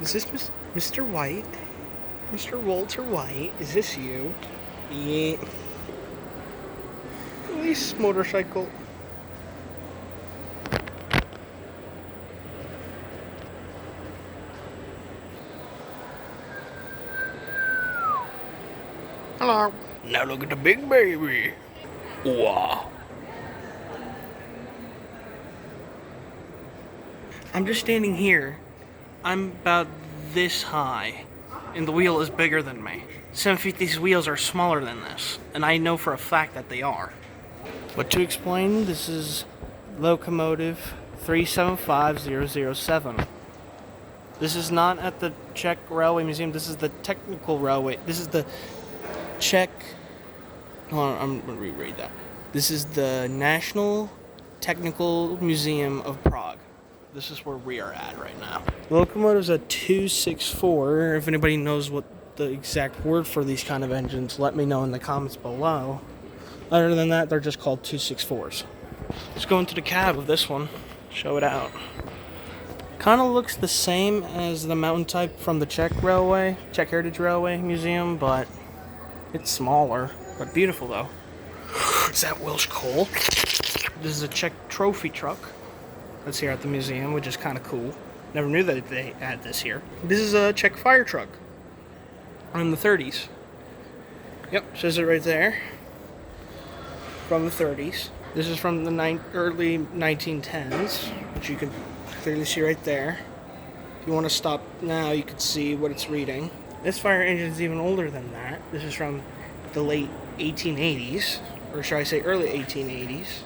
Is this Mr. White? Mr. Walter White? Is this you? Yeah. Police motorcycle. Hello. Now look at the big baby. Wow. I'm just standing here. I'm about this high, and the wheel is bigger than me. 750's wheels are smaller than this, and I know for a fact that they are. But to explain, this is locomotive 375007. This is not at the Czech Railway Museum. This is the technical railway. This is the Czech. Hold on, I'm gonna reread that. This is the National Technical Museum of Prague. This is where we are at right now. The locomotive's a 264. If anybody knows what the exact word for these kind of engines, let me know in the comments below. Other than that, they're just called 264s. Let's go into the cab of this one. Show it out. Kind of looks the same as the mountain type from the Czech Heritage Railway Museum, but it's smaller, but beautiful though. Is that Welsh coal? This is a Czech trophy truck that's here at the museum, which is kind of cool. Never knew that they had this here. This is a Czech fire truck from the 30s. Yep, says it right there. From the 30s. This is from the early 1910s, which you can clearly see right there. If you want to stop now, you can see what it's reading. This fire engine is even older than that. This is from the late 1880s, or should I say early 1880s.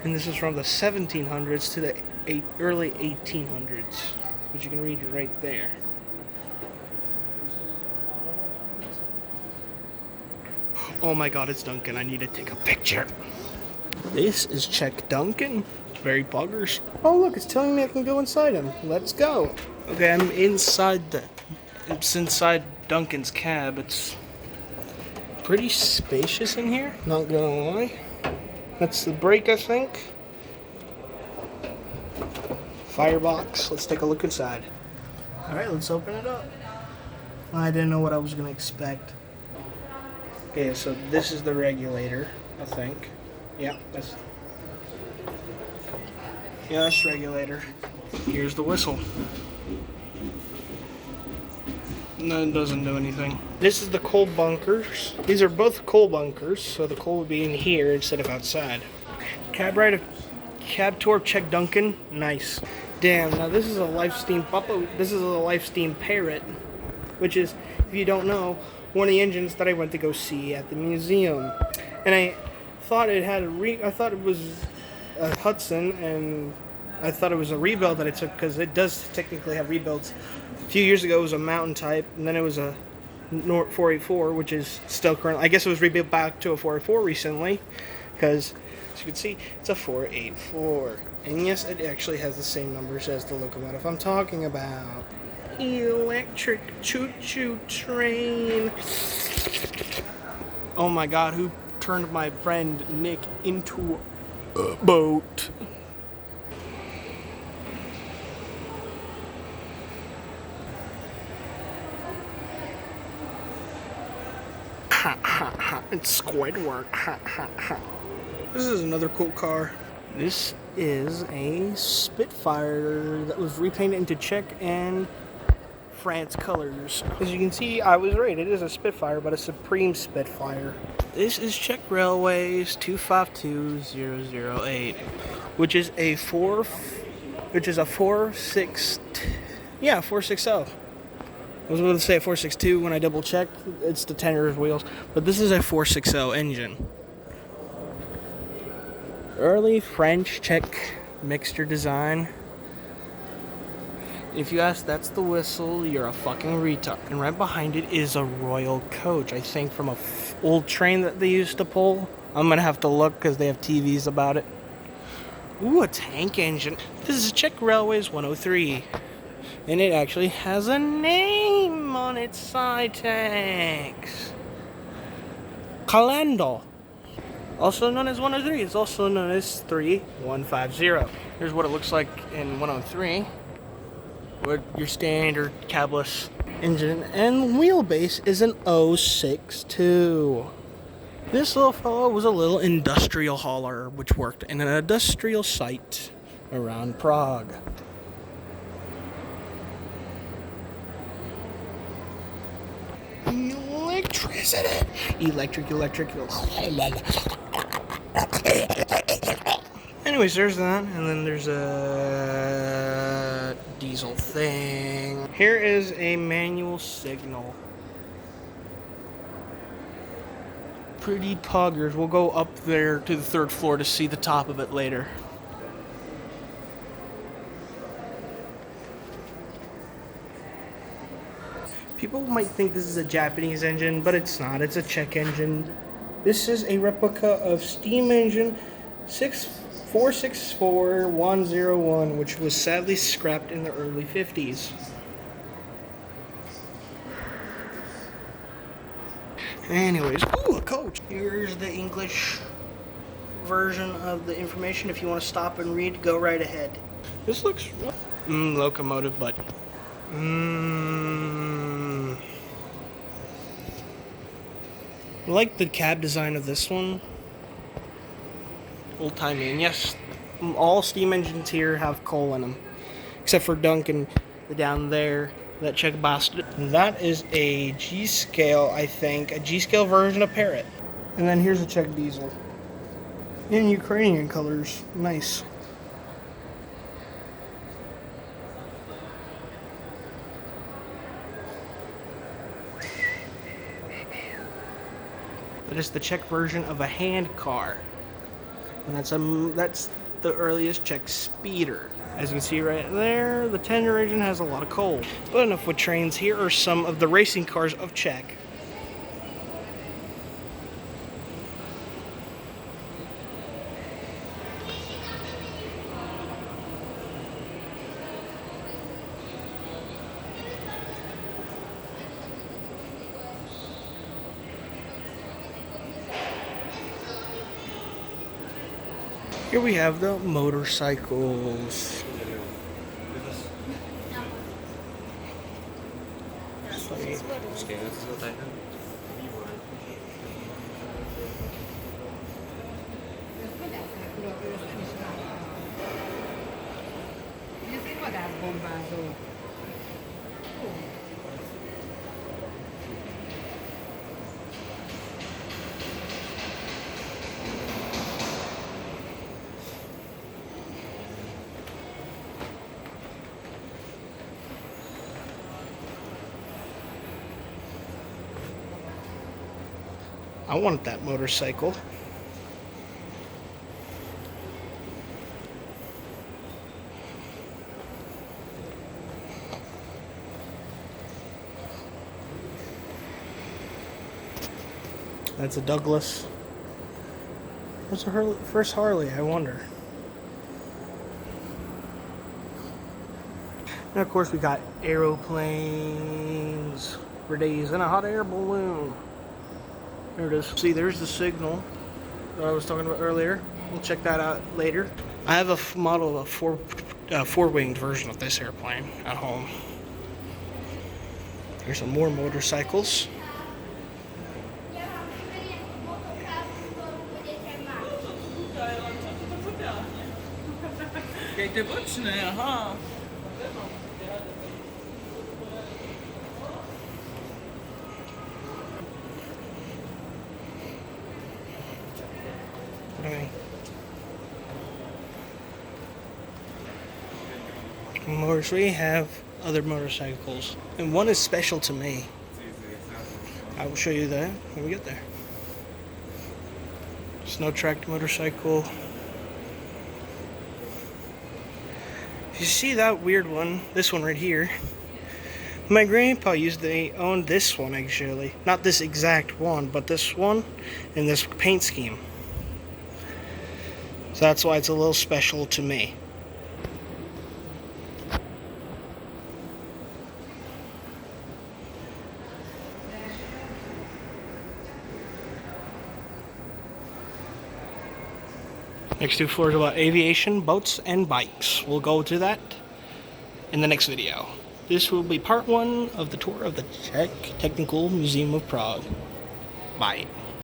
And this is from the 1700s to the early 1800s, which you can read right there. Oh my god, it's Duncan. I need to take a picture. This is Czech Duncan. It's very buggers. Oh look, it's telling me I can go inside him. Let's go. Okay, I'm inside Duncan's cab. It's pretty spacious in here, not gonna lie. That's the brake, I think. Firebox. Let's take a look inside. Alright, let's open it up. I didn't know what I was gonna expect. Okay, so this is the regulator, I think. Yeah, that's regulator. Here's the whistle. No, it doesn't do anything. This is the coal bunkers. These are both coal bunkers, so the coal would be in here instead of outside. Cab ride of cab tour of Czech Duncan. Nice. Damn, now this is a Lifesteam This is a Lifesteam Parrot, which is, if you don't know, one of the engines that I went to go see at the museum. And I thought it had I thought it was a Hudson, and I thought it was a rebuild that it took, because it does technically have rebuilds. A few years ago it was a mountain type, and then it was a 484, which is still current. I guess it was rebuilt back to a 484 recently, because as you can see, it's a 484. And yes, it actually has the same numbers as the locomotive I'm talking about. Electric choo-choo train. Oh my god, who turned my friend Nick into a boat? Ha ha ha, it's Squidward. Ha ha ha. This is another cool car. This is a Spitfire that was repainted into Czech and France colors. As you can see, I was right. It is a Spitfire, but a Supreme Spitfire. This is Czech Railways 252008, which is a 460. I was going to say a 462 when I double checked. It's the tenor wheels, but this is a 460 engine. Early French Czech mixture design. If you ask, that's the whistle, you're a fucking retard. And right behind it is a royal coach, I think from a old train that they used to pull. I'm gonna have to look because they have TVs about it. Ooh, a tank engine. This is Czech Railways 103. And it actually has a name on its side tanks. Kalendal. Also known as 103. It's also known as 3150. Here's what it looks like in 103. with your standard cabless engine, and wheelbase is an 062. This little fellow was a little industrial hauler which worked in an industrial site around Prague. Electricity. Electric. Anyways, there's that, and then there's a diesel thing. Here is a manual signal. Pretty poggers. We'll go up there to the 3rd floor to see the top of it later. People might think this is a Japanese engine, but it's not. It's a Czech engine. This is a replica of steam engine 464101, which was sadly scrapped in the early 50s. Anyways, ooh, a coach. Here's the English version of the information. If you want to stop and read, go right ahead. This looks locomotive, but I like the cab design of this one. Old-timey. And yes, all steam engines here have coal in them. Except for Duncan, down there, that Czech bastard. That is a G-scale, I think. A G-scale version of Parrot. And then here's a Czech diesel. In Ukrainian colors. Nice. That is the Czech version of a hand car. And that's the earliest Czech speeder. As you can see right there, the 10-year engine has a lot of coal. But enough with trains. Here are some of the racing cars of Czech. Here we have the motorcycles. I want that motorcycle. That's a Douglas. What's the first Harley, I wonder? And of course we got aeroplanes for days and a hot air balloon. There it is. See, there's the signal that I was talking about earlier. We'll check that out later. I have a model of a four-winged version of this airplane at home. Here's some more motorcycles. Motors, we have other motorcycles, and one is special to me. I will show you that when we get there. Snow tracked motorcycle. You see that weird one? This one right here. My grandpa owned this one actually. Not this exact one, but this one in this paint scheme. So that's why it's a little special to me. Next two floors about aviation, boats, and bikes. We'll go to that in the next video. This will be part 1 of the tour of the Czech Technical Museum of Prague. Bye.